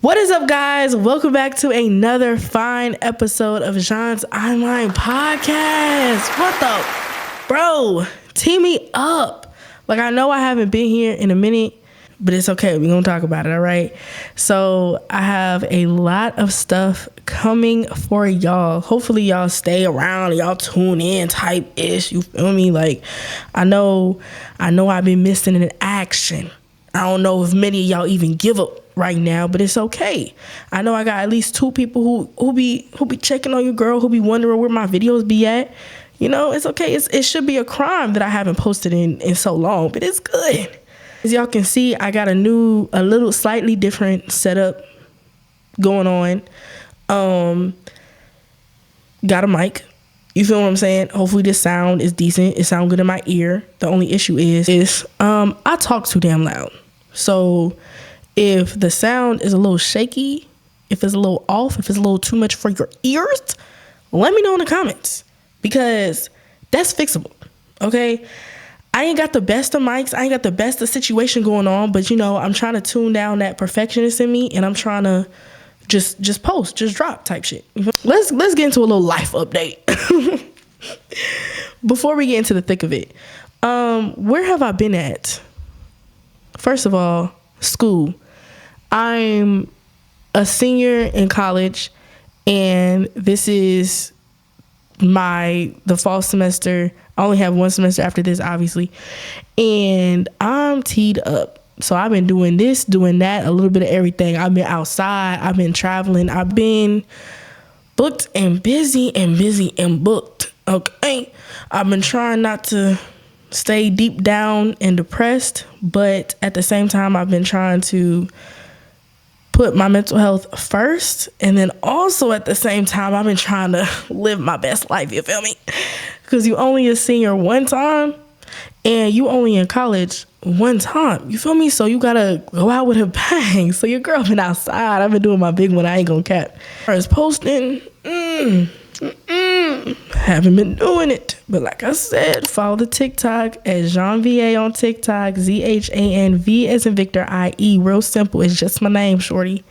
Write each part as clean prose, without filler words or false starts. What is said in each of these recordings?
What is up, guys? Welcome back to another fine episode of Zhan's Eyeline podcast. What the? Bro, team me up. Like, I know I haven't been here in a minute, but it's okay. We're going to talk about it, all right? So, I have a lot of stuff coming for y'all. Hopefully, y'all stay around. Y'all tune in type-ish. You feel me? Like, I know I've been missing in action. I don't know if many of y'all even give up right now, but it's okay. I know I got at least 2 people who be checking on your girl, who be wondering where my videos be at. You know, it's okay. It should be a crime that I haven't posted in so long, but it's good. As y'all can see, I got a little slightly different setup going on. Got a mic. You feel what I'm saying? Hopefully this sound is decent. It sounds good in my ear. The only issue is I talk too damn loud. So if the sound is a little shaky, if it's a little off, if it's a little too much for your ears, let me know in the comments, because that's fixable, okay? I ain't got the best of mics. I ain't got the best of situation going on, but, you know, I'm trying to tune down that perfectionist in me, and I'm trying to just drop type shit. Let's get into a little life update. Before we get into the thick of it, where have I been at? First of all, school. I'm a senior in college, and this is the fall semester. I only have one semester after this, obviously, and I'm teed up. So I've been doing this, doing that, a little bit of everything. I've been outside. I've been traveling. I've been booked and busy and booked. Okay. I've been trying not to stay deep down and depressed, but at the same time, I've been trying to put my mental health first, and then also at the same time, I've been trying to live my best life. You feel me? Because you only a senior one time, and you only in college one time. You feel me? So you gotta go out with a bang. So your girl been outside. I've been doing my big one. I ain't gonna cap. As far as posting, haven't been doing it. But like I said, follow the TikTok at Zhan VA on TikTok. ZHANV as in Victor IE. Real simple. It's just my name, shorty.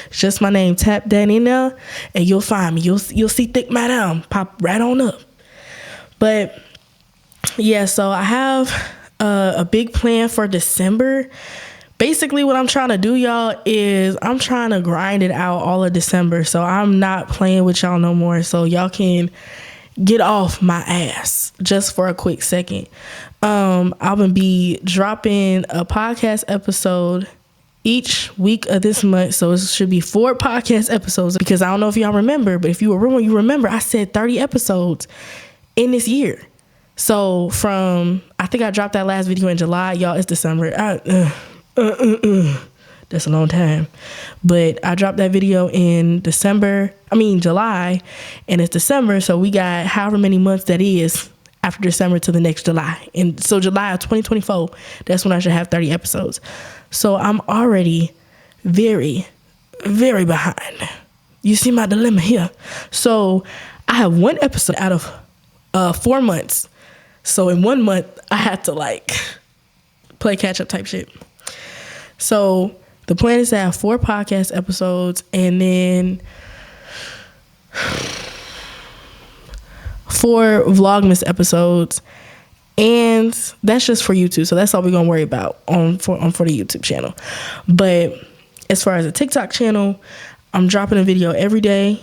It's just my name. Tap that in there and you'll find me. You'll see Thick Madam pop right on up. But yeah, so I have a big plan for December. Basically, what I'm trying to do, y'all, is I'm trying to grind it out all of December. So I'm not playing with y'all no more. So y'all can get off my ass just for a quick second. I'm going to be dropping a podcast episode each week of this month. So it should be 4 podcast episodes, because I don't know if y'all remember, but if you were, you remember I said 30 episodes in this year. So I think I dropped that last video in July. Y'all, it's December. That's a long time. But I dropped that video in July, and it's December. So we got however many months that is after December to the next July. And so July of 2024, that's when I should have 30 episodes. So I'm already very, very behind. You see my dilemma here. So I have 1 episode out of 4 months. So in 1 month, I had to play catch up type shit. So the plan is to have 4 podcast episodes and then 4 Vlogmas episodes. And that's just for YouTube. So that's all we're going to worry about for the YouTube channel. But as far as the TikTok channel, I'm dropping a video every day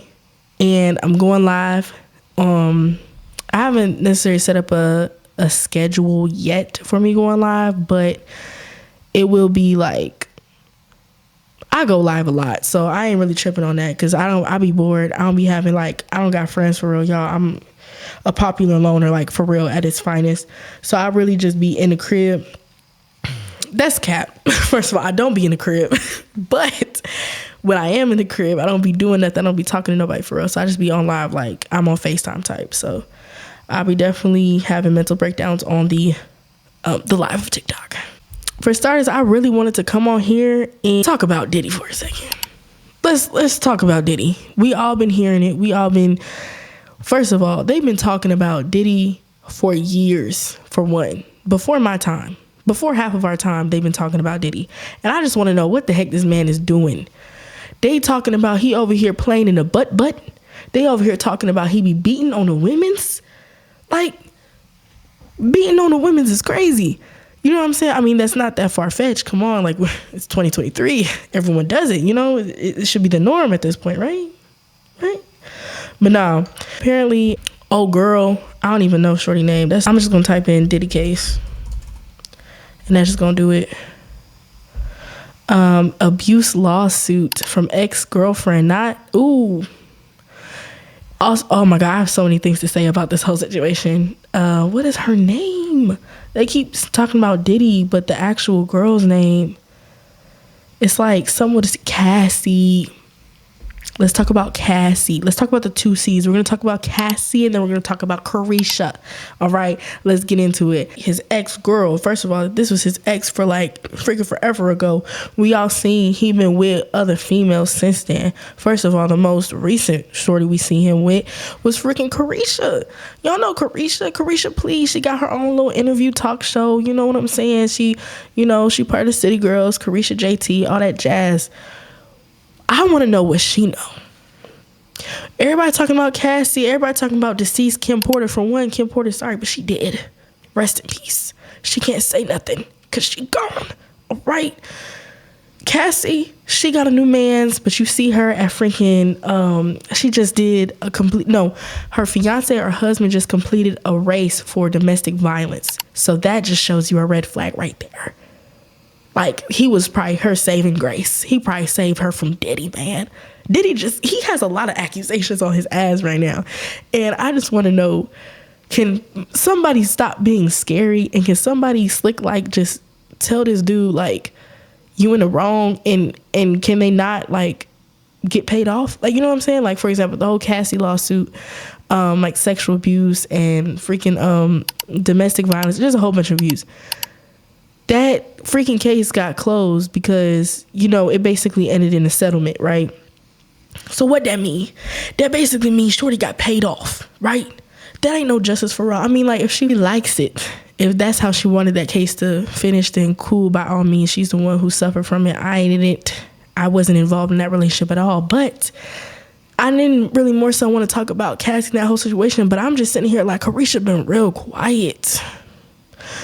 and I'm going live. I haven't necessarily set up a schedule yet for me going live, but it will be I go live a lot, so I ain't really tripping on that, because I be bored. I don't be having I don't got friends for real, y'all. I'm a popular loner, for real at its finest. So I really just be in the crib. That's cap. First of all, I don't be in the crib, but when I am in the crib, I don't be doing nothing. I don't be talking to nobody for real. So I just be on live, I'm on FaceTime type. So I'll be definitely having mental breakdowns on the live of TikTok. For starters, I really wanted to come on here and talk about Diddy for a second. Let's talk about Diddy. We all been hearing it. First of all, they've been talking about Diddy for years, for one, before my time. before half of our time, they've been talking about Diddy. And I just want to know what the heck this man is doing. They talking about he over here playing in the butt. They over here talking about he be beating on the women's. Like, beating on the women's is crazy. You know what I'm saying? I mean, that's not that far-fetched. Come on, like, it's 2023. Everyone does it, you know? It should be the norm at this point, right? Right? But nah, apparently, oh girl, I don't even know shorty name. I'm just gonna type in Diddy case. And that's just gonna do it. Abuse lawsuit from ex-girlfriend. Also, oh my God, I have so many things to say about this whole situation. What is her name? They keep talking about Diddy, but the actual girl's name, it's like someone is Cassie. Let's talk about Cassie. Let's talk about the two C's. We're going to talk about Cassie, and then we're going to talk about Carisha. All right, let's get into it. His ex-girl, first of all, this was his ex for like freaking forever ago. We all seen he been with other females since then. First of all, the most recent shorty we see him with was freaking Carisha. Y'all know Carisha? Carisha, please. She got her own little interview talk show. You know what I'm saying? She part of the City Girls, Carisha JT, all that jazz. I want to know what she know. Everybody talking about Cassie. Everybody talking about deceased Kim Porter. For one, Kim Porter, sorry, but she dead. Rest in peace. She can't say nothing because she gone. All right. Cassie, she got a new man's, but you see her at freaking, she just did her fiance or husband just completed a race for domestic violence. So that just shows you a red flag right there. Like, he was probably her saving grace. He probably saved her from Diddy, man. Diddy he has a lot of accusations on his ass right now. And I just want to know, can somebody stop being scary? And can somebody slick, like, just tell this dude, like, you in the wrong? And can they not, like, get paid off? Like, you know what I'm saying? Like, for example, the whole Cassie lawsuit, like sexual abuse and freaking domestic violence. There's a whole bunch of abuse. That freaking case got closed because, it basically ended in a settlement, right? So what that mean? That basically means shorty got paid off, right? That ain't no justice for all. I mean, like, if she likes it, if that's how she wanted that case to finish, then cool, by all means. She's the one who suffered from it. I wasn't involved in that relationship at all. But I didn't really more so want to talk about Cassie and that whole situation. But I'm just sitting here like, Carisha been real quiet.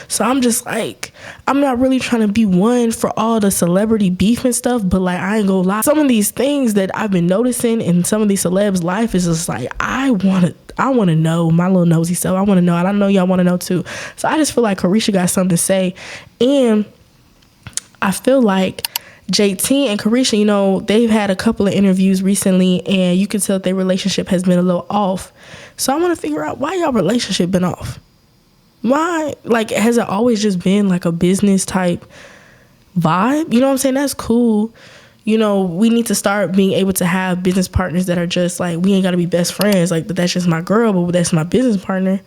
So I'm just like, I'm not really trying to be one for all the celebrity beef and stuff, but like, I ain't gonna lie. Some of these things that I've been noticing in some of these celebs' life is just like, I want to know, my little nosy self. I want to know, and I know y'all want to know too. So I just feel like Carisha got something to say. And I feel like JT and Carisha, they've had a couple of interviews recently, and you can tell that their relationship has been a little off. So I want to figure out why y'all relationship been off. Why? Like, has it always just been like a business type vibe? You know what I'm saying? That's cool. We need to start being able to have business partners that are just like, we ain't got to be best friends. Like, but that's just my girl, but that's my business partner.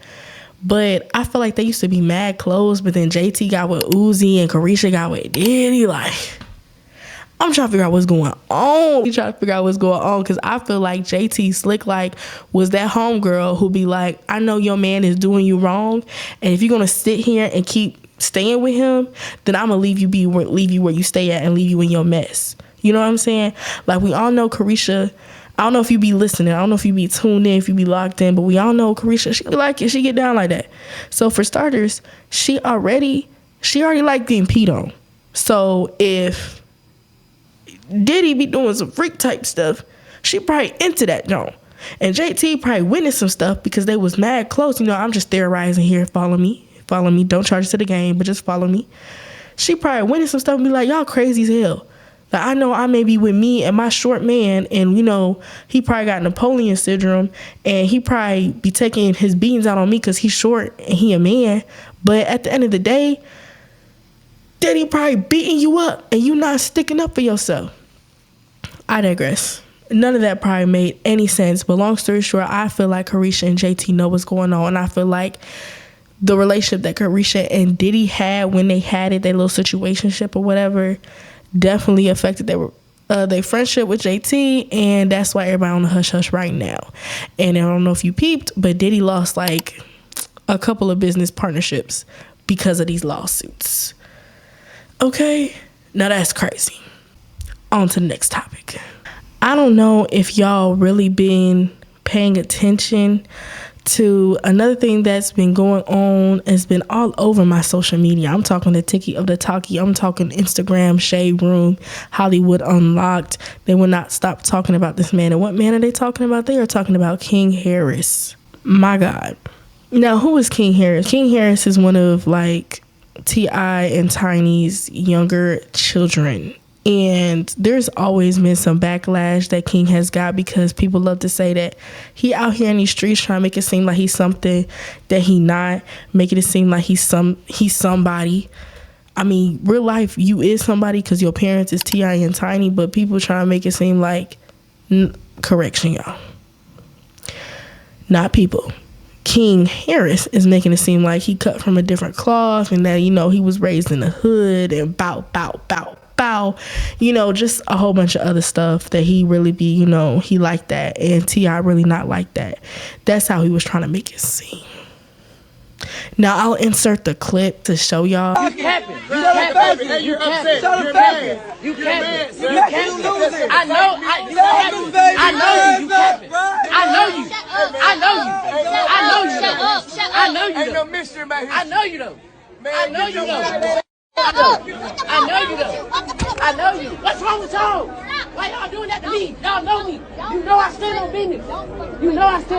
But I feel like they used to be mad close, but then JT got with Uzi and Carisha got with Diddy. Like, I'm trying to figure out what's going on. Because I feel like JT Slick was that homegirl who be like, I know your man is doing you wrong, and if you're gonna sit here and keep staying with him, then I'm gonna leave you where you stay at and leave you in your mess. You know what I'm saying? Like, we all know Carisha. I don't know if you be listening. I don't know if you be tuned in, if you be locked in, but we all know Carisha. She like it. She get down like that. So for starters, she already like getting peed on. So if Diddy be doing some freak type stuff, she probably into that joint. And JT probably witnessed some stuff because they was mad close. I'm just theorizing here. Follow me. Don't charge us to the game, but just follow me. She probably witnessed some stuff and be like, y'all crazy as hell. Like, I know I may be with me and my short man, and he probably got Napoleon syndrome, and he probably be taking his beans out on me because he's short and he a man. But at the end of the day, Diddy probably beating you up and you not sticking up for yourself. I digress. None of that probably made any sense. But long story short, I feel like Carisha and JT know what's going on. And I feel like the relationship that Carisha and Diddy had when they had it, their little situationship or whatever, definitely affected their friendship with JT. And that's why everybody on the hush hush right now. And I don't know if you peeped, but Diddy lost like a couple of business partnerships because of these lawsuits. Okay, now that's crazy. On to the next topic. I don't know if y'all really been paying attention to another thing that's been going on. Has been all over my social media. I'm talking the Tiki of the Talkie. I'm talking Instagram, Shade Room, Hollywood Unlocked. They will not stop talking about this man. And what man are they talking about? They are talking about King Harris. My God. Now, who is King Harris? King Harris is one of like T.I. and Tiny's younger children. And there's always been some backlash that King has got because people love to say that he out here in these streets trying to make it seem like he's something that he not, making it seem like he's somebody. I mean, real life, you is somebody because your parents is T.I. and Tiny, but people try to make it seem like, correction, y'all. Not people. King Harris is making it seem like he cut from a different cloth and that, you know, he was raised in the hood and bow, you know, just a whole bunch of other stuff that he really be, you know, he like that and T.I. really not like that. That's how he was trying to make it seem. Now I'll insert the clip to show y'all. You capping. You're upset. You're mad. You capping. You capping. I know you. You capping. I know you. Ain't no mystery about him. I know you though. I know you though. I know you. What's wrong with y'all? Why y'all doing that to me? Y'all know me. You know I stand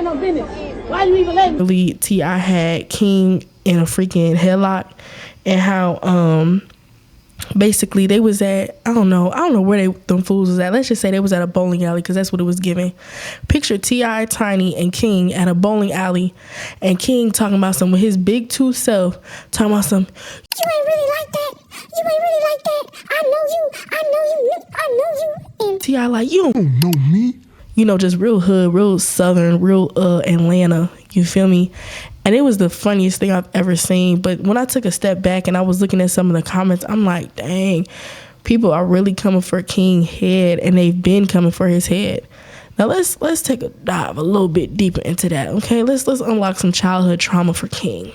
on business. Why you even let me? Really, T.I. had King in a freaking headlock, and how basically they was at, I don't know where them fools was at. Let's just say they was at a bowling alley because that's what it was giving. Picture T.I., Tiny, and King at a bowling alley, and King talking about some with his big two self, talking about some, you ain't really like that. I know you. And T.I. like, you don't know me. You know, just real hood, real southern, real Atlanta. You feel me? And it was the funniest thing I've ever seen. But when I took a step back and I was looking at some of the comments, I'm like, dang, people are really coming for King's head, and they've been coming for his head. Now let's take a dive a little bit deeper into that. Okay, let's unlock some childhood trauma for King.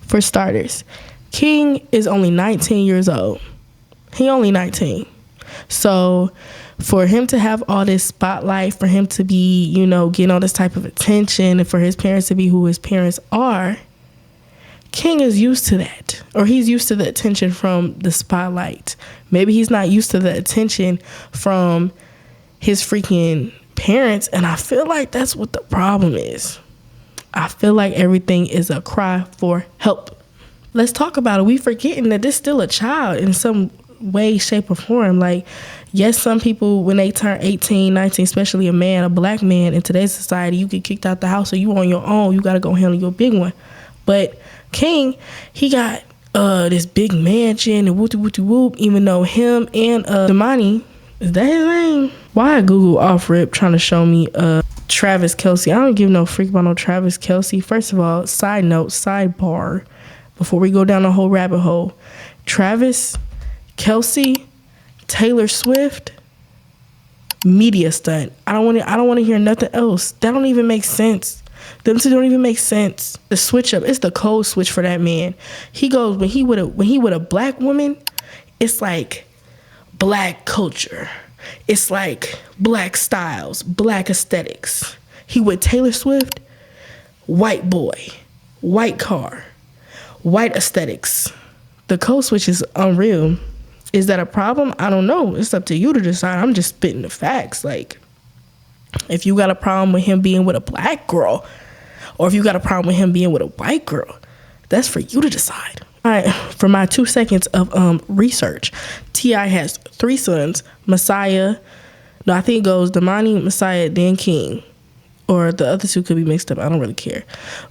For starters, King is only 19 years old. He only 19. So for him to have all this spotlight, for him to be, you know, getting all this type of attention, and for his parents to be who his parents are, King is used to that. Or he's used to the attention from the spotlight. Maybe he's not used to the attention from his freaking parents. And I feel like that's what the problem is. I feel like everything is a cry for help. Let's talk about it. We forgetting that this still a child in some way, shape, or form. Like, yes, some people, when they turn 18, 19, especially a man, a black man in today's society, you get kicked out the house, or you on your own. You got to go handle your big one. But King, he got this big mansion and whoop, even though him and Damani, is that his name? Why Google off rip trying to show me Travis Kelce? I don't give no freak about no Travis Kelce. First of all, side note, sidebar, before we go down the whole rabbit hole, Travis Kelce, Taylor Swift, media stunt. I don't want to hear nothing else. That don't even make sense. Them two don't even make sense. The switch up, it's the code switch for that man. He goes when he with a black woman, it's like black culture. It's like black styles, black aesthetics. He with Taylor Swift, white boy, white car, white aesthetics. The code switch is unreal. Is that a problem? I don't know. It's up to you to decide. I'm just spitting the facts. Like, if you got a problem with him being with a black girl, or if you got a problem with him being with a white girl, that's for you to decide. All right, for my 2 seconds of research, T.I. has 3 sons, Messiah. No, I think it goes Damani, Messiah, then King. Or the other 2 could be mixed up. I don't really care.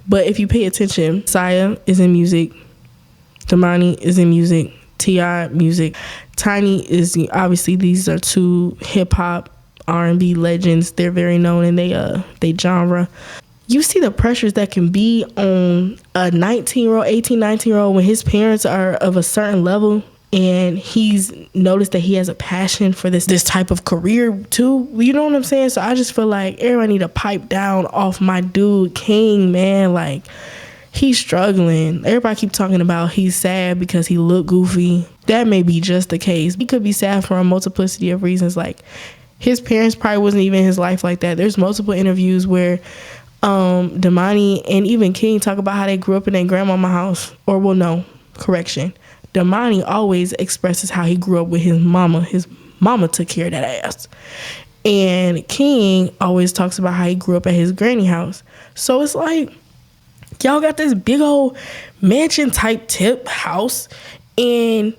But if you pay attention, Messiah is in music. Damani is in music. T.I. music. Tiny is, obviously these are 2 hip-hop R&B legends. They're very known in they genre. You see the pressures that can be on a 19-year-old, 18, 19-year-old when his parents are of a certain level, and he's noticed that he has a passion for this type of career too. You know what I'm saying? So I just feel like everybody need to pipe down off my dude King, man. Like, he's struggling. Everybody keep talking about he's sad because he look goofy. That may be just the case. He could be sad for a multiplicity of reasons. Like, his parents probably wasn't even in his life like that. There's multiple interviews where Damani and even King talk about how they grew up in their grandmama house. Or, well, no, correction. Damani always expresses how he grew up with his mama. His mama took care of that ass. And King always talks about how he grew up at his granny house. So it's like, y'all got this big old mansion type tip house, and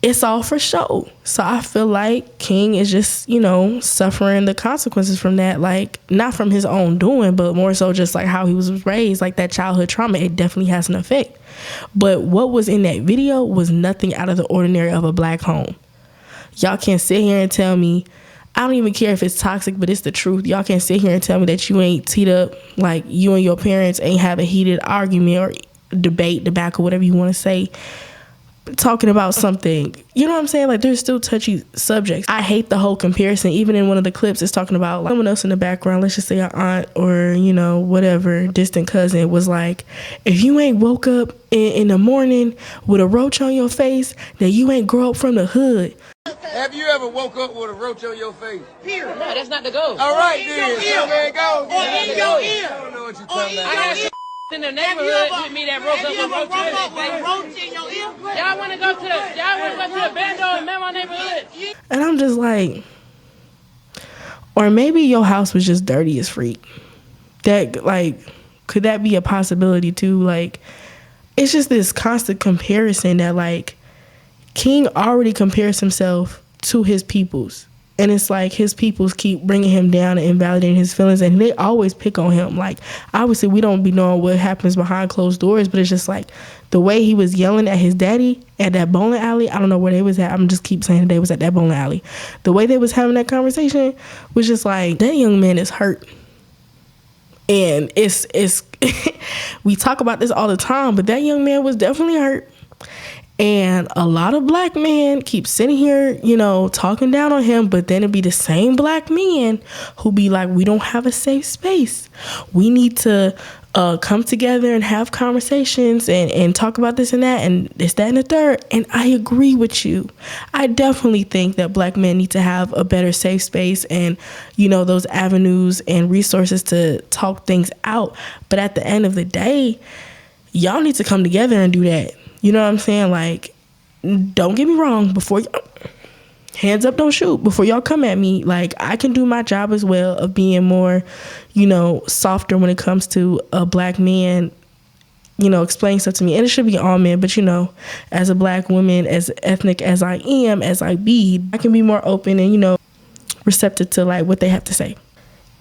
it's all for show. So I feel like King is just, you know, suffering the consequences from that. Like, not from his own doing, but more so just like how he was raised, like that childhood trauma. It definitely has an effect. But what was in that video was nothing out of the ordinary of a black home. Y'all can't sit here and tell me, I don't even care if it's toxic, but it's the truth. Y'all can't sit here and tell me that you ain't teed up, like you and your parents ain't have a heated argument or debate, debacle, whatever you want to say, talking about something. You know what I'm saying? Like, there's still touchy subjects. I hate the whole comparison. Even in one of the clips, it's talking about like, someone else in the background, let's just say an aunt or, you know, whatever, distant cousin was like, if you ain't woke up in the morning with a roach on your face, then you ain't grow up from the hood. Have you ever woke up with a roach on your face? Here. No, that's not the goal. All right, then. So there it goes. Or in your ear. I don't know what you're talking about. I got some in the neighborhood with me that broke up with roach in your ear. Y'all want to go to the bando in my neighborhood? And I'm just like, or maybe your house was just dirty as freak. That, like, could that be a possibility too? Like, it's just this constant comparison that, like, King already compares himself to his peoples. And it's like his peoples keep bringing him down and invalidating his feelings. And they always pick on him. Like, obviously, we don't be knowing what happens behind closed doors. But it's just like the way he was yelling at his daddy at that bowling alley. I don't know where they was at. I'm just keep saying they was at that bowling alley. The way they was having that conversation was just like, that young man is hurt. And it's we talk about this all the time. But that young man was definitely hurt. And a lot of black men keep sitting here, you know, talking down on him, but then it'd be the same black men who be like, we don't have a safe space. We need to come together and have conversations and talk about this and that and this, that, and the third. And I agree with you. I definitely think that black men need to have a better safe space and, you know, those avenues and resources to talk things out. But at the end of the day, y'all need to come together and do that. You know what I'm saying? Like, don't get me wrong. Hands up, don't shoot. Before y'all come at me, like, I can do my job as well of being more, you know, softer when it comes to a black man, you know, explaining stuff to me. And it should be all men. But, you know, as a black woman, as ethnic as I am, as I be, I can be more open and, you know, receptive to, like, what they have to say.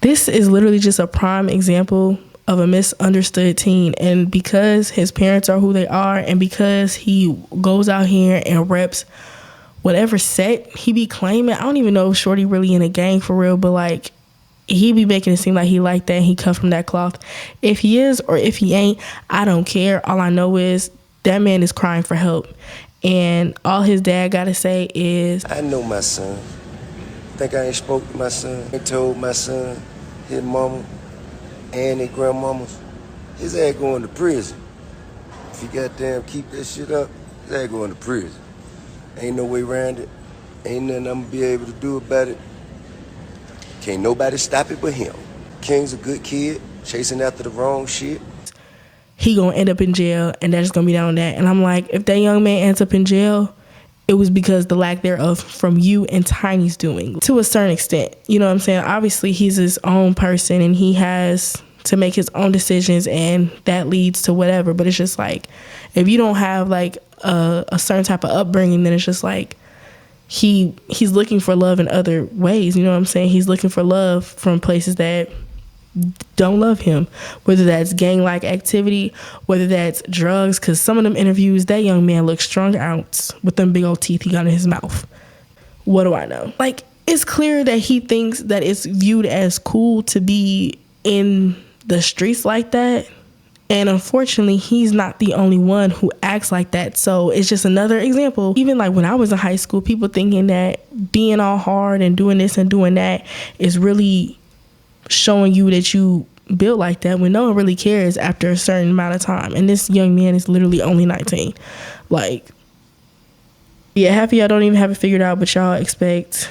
This is literally just a prime example of a misunderstood teen. And because his parents are who they are, and because he goes out here and reps whatever set he be claiming, I don't even know if Shorty really in a gang for real, but like, he be making it seem like he like that and he cut from that cloth. If he is or if he ain't, I don't care. All I know is that man is crying for help. And all his dad gotta say is, I know my son. Think I ain't spoke to my son. I told my son, his mama, and his grandmamas, his ass going to prison. If he goddamn keep that shit up, his ass going to prison. Ain't no way around it. Ain't nothing I'm gonna be able to do about it. Can't nobody stop it but him. King's a good kid, chasing after the wrong shit. He gonna end up in jail, and that's gonna be down that. And I'm like, if that young man ends up in jail, it was because the lack thereof from you and Tiny's doing, to a certain extent. You know what I'm saying? Obviously, he's his own person, and he has to make his own decisions, and that leads to whatever. But it's just like, if you don't have like a certain type of upbringing, then it's just like he's looking for love in other ways. You know what I'm saying? He's looking for love from places that don't love him, whether that's gang-like activity, whether that's drugs, because some of them interviews, that young man looks strung out with them big old teeth he got in his mouth. What do I know? Like, it's clear that he thinks that it's viewed as cool to be in the streets like that, and unfortunately, he's not the only one who acts like that. So it's just another example. Even like when I was in high school, people thinking that being all hard and doing this and doing that is really showing you that you built like that when no one really cares after a certain amount of time. And this young man is literally only 19. Like, yeah, half of y'all don't even have it figured out, but y'all expect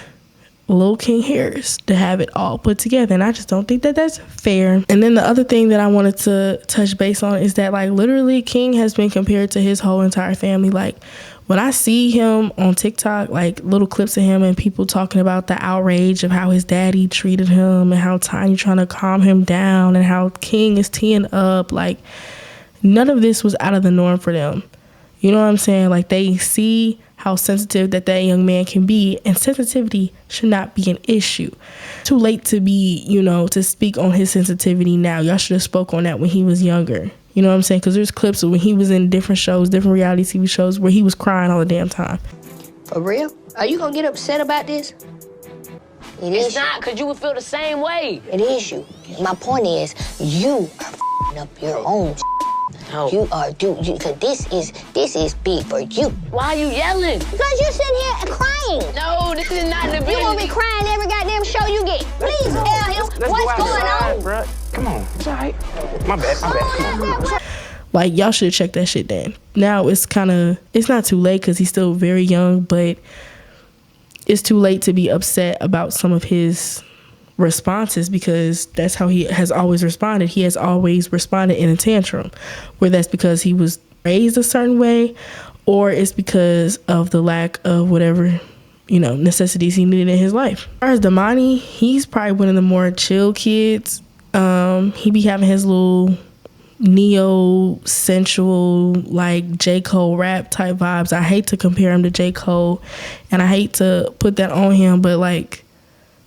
Lil King Harris to have it all put together, and I just don't think that that's fair. And then the other thing that I wanted to touch base on is that, like, literally King has been compared to his whole entire family. Like, when I see him on TikTok, like little clips of him and people talking about the outrage of how his daddy treated him and how Tiny trying to calm him down and how King is teeing up, like, none of this was out of the norm for them. You know what I'm saying? Like, they see how sensitive that young man can be, and sensitivity should not be an issue. Too late to be, to speak on his sensitivity now. Y'all should have spoke on that when he was younger. You know what I'm saying? Because there's clips of when he was in different shows, different reality TV shows, where he was crying all the damn time. For real? Are you gonna get upset about this? It's not, because you would feel the same way. It is you. My point is, you are f***ing up your own. No. You are, because this is big for you. Why are you yelling? Because you're sitting here crying. No, this is not the business. You won't be crying every goddamn show you get. Please tell him what's going on. Bro. Come on. It's all right. My bad. Come on. Like, y'all should check that shit then. Now it's not too late because he's still very young, but it's too late to be upset about some of his responses, because that's how he has always responded. He has always responded in a tantrum, whether that's because he was raised a certain way or it's because of the lack of whatever, necessities he needed in his life. As far as Damani, he's probably one of the more chill kids. He be having his little neo-sensual, like J. Cole rap type vibes. I hate to compare him to J. Cole, and I hate to put that on him, but like,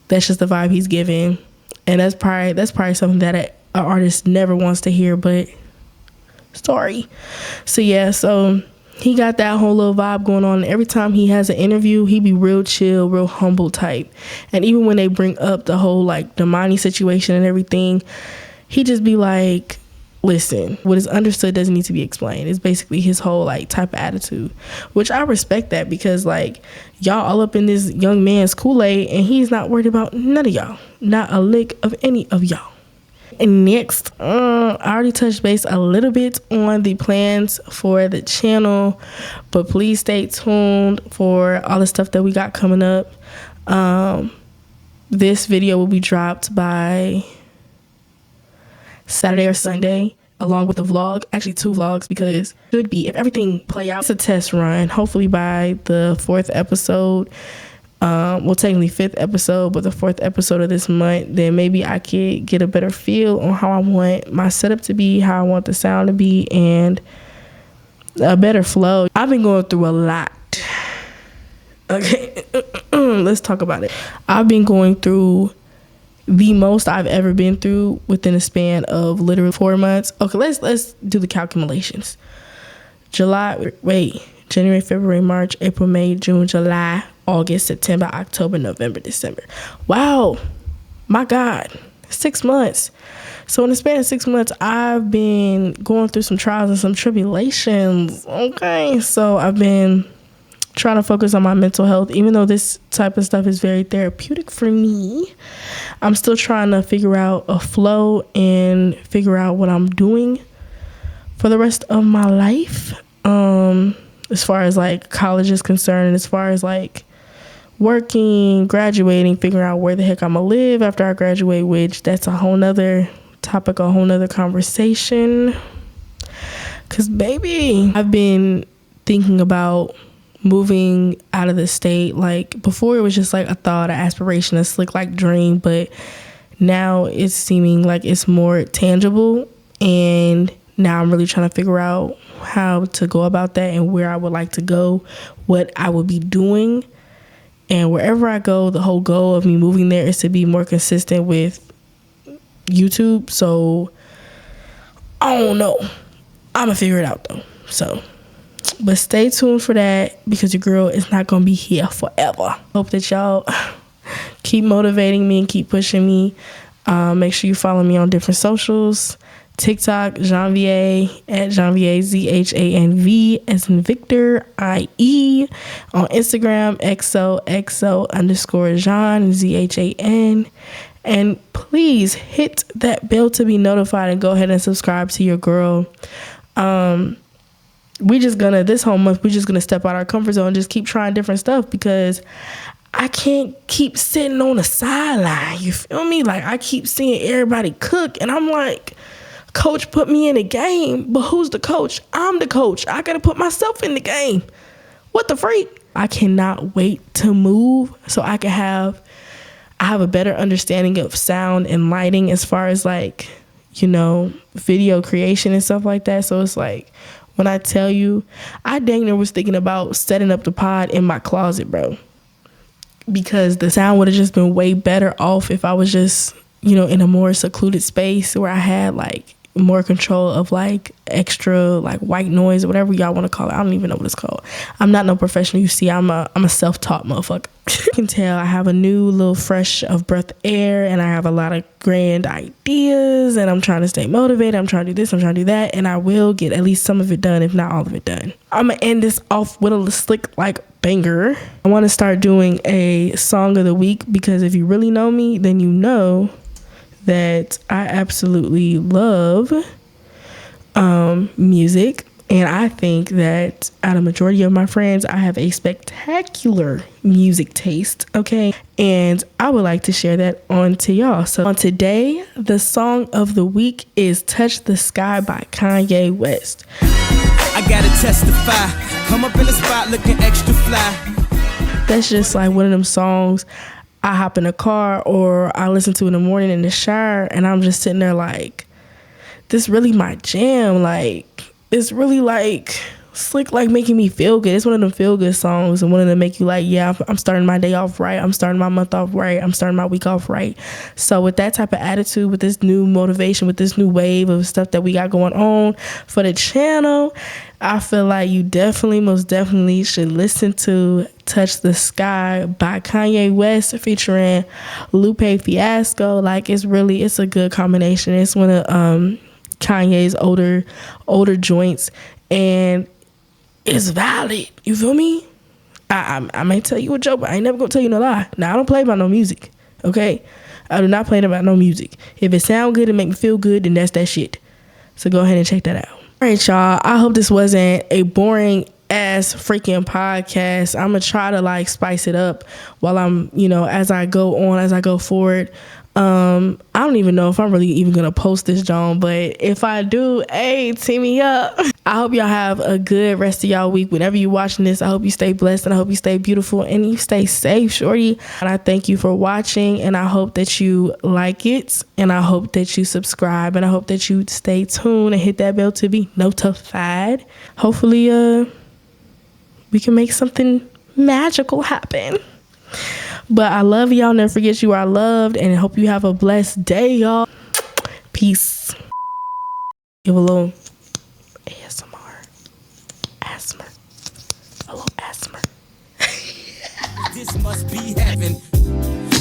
that's just the vibe he's giving. And that's probably something that an artist never wants to hear, but sorry. So yeah, so he got that whole little vibe going on. Every time he has an interview, he be real chill, real humble type. And even when they bring up the whole like Damani situation and everything, he just be like, listen, what is understood doesn't need to be explained. It's basically his whole like type of attitude, which I respect that, because like, y'all all up in this young man's Kool-Aid and he's not worried about none of y'all, not a lick of any of y'all. And next, I already touched base a little bit on the plans for the channel, but please stay tuned for all the stuff that we got coming up. This video will be dropped by Saturday or Sunday, along with a vlog, actually 2 vlogs, because it should be, if everything play out, it's a test run. Hopefully by the 4th episode, technically 5th episode, but the 4th episode of this month, then maybe I could get a better feel on how I want my setup to be, how I want the sound to be, and a better flow. I've been going through a lot. Okay, let's talk about it. I've been going through the most I've ever been through within a span of literally 4 months. Okay, let's do the calculations. January, February, March, April, May, June, July, August, September, October, November, December. Wow, my God, 6 months. So in the span of 6 months, I've been going through some trials and some tribulations. Okay, so I've been trying to focus on my mental health. Even though this type of stuff is very therapeutic for me, I'm still trying to figure out a flow and figure out what I'm doing for the rest of my life, as far as like college is concerned, and as far as like working, graduating, figuring out where the heck I'm gonna live after I graduate, which that's a whole nother topic, a whole nother conversation. Cause baby, I've been thinking about moving out of the state. Like, before it was just like a thought, an aspiration, a slick like dream, but now it's seeming like it's more tangible, and now I'm really trying to figure out how to go about that and where I would like to go, what I would be doing. And wherever I go, the whole goal of me moving there is to be more consistent with YouTube. So I don't know, I'm gonna figure it out though. So, but stay tuned for that, because your girl is not gonna be here forever. Hope that y'all keep motivating me and keep pushing me. Make sure you follow me on different socials. TikTok, Janvier, at Janvier, ZHANV, as in Victor, IE. On Instagram, XOXO_Zhan, ZHAN. And please hit that bell to be notified and go ahead and subscribe to your girl. This whole month, we're just gonna step out our comfort zone and just keep trying different stuff, because I can't keep sitting on the sideline. You feel me? Like, I keep seeing everybody cook, and I'm like, coach put me in the game, but who's the coach? I'm the coach. I gotta put myself in the game. What the freak? I cannot wait to move so I have a better understanding of sound and lighting as far as, like, you know, video creation and stuff like that. So it's like, when I tell you, I dang near was thinking about setting up the pod in my closet, bro, because the sound would have just been way better off if I was just, you know, in a more secluded space where I had, like, more control of, like, extra, like, white noise or whatever y'all want to call it. I don't even know what it's called. I'm not no professional. You see, I'm a self-taught motherfucker. You can tell I have a new little fresh of breath air, and I have a lot of grand ideas, and I'm trying to stay motivated. I'm trying to do this, I'm trying to do that, and I will get at least some of it done, if not all of it done. I'm gonna end this off with a slick, like, banger. I want to start doing a song of the week, because if you really know me, then you know that I absolutely love music, and I think that out of majority of my friends, I have a spectacular music taste, okay? And I would like to share that on to y'all. So on today, the song of the week is Touch the Sky by Kanye West. I gotta testify, come up in the spot looking extra fly. That's just like one of them songs I hop in the car or I listen to in the morning in the shower, and I'm just sitting there like, this really my jam. Like, it's really like slick, like making me feel good. It's one of them feel good songs, and one of them make you like, yeah, I'm starting my day off right. I'm starting my month off right. I'm starting my week off right. So with that type of attitude, with this new motivation, with this new wave of stuff that we got going on for the channel, I feel like you most definitely should listen to Touch the Sky by Kanye West featuring Lupe Fiasco. Like, it's a good combination. It's one of Kanye's older joints, and it's valid. You feel me? I may tell you a joke, but I ain't never gonna tell you no lie. Now, I don't play about no music, okay? I do not play about no music. If it sound good and make me feel good, then that's that shit. So go ahead and check that out. All right, y'all. I hope this wasn't a boring ass freaking podcast. I'm gonna try to, like, spice it up while I'm, you know, as I go forward. I don't even know if I'm really even gonna post this, John, but if I do, hey, team me up. I hope y'all have a good rest of y'all week. Whenever you're watching this, I hope you stay blessed, and I hope you stay beautiful, and you stay safe, shorty. And I thank you for watching, and I hope that you like it, and I hope that you subscribe, and I hope that you stay tuned and hit that bell to be notified. Hopefully, we can make something magical happen. But I love y'all. Never forget you are loved, and I hope you have a blessed day, y'all. Peace. Give a little ASMR. A little asthma. This must be heaven.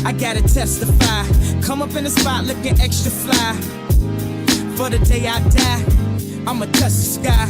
I gotta testify. Come up in the spot looking extra fly. For the day I die, I'ma touch the sky.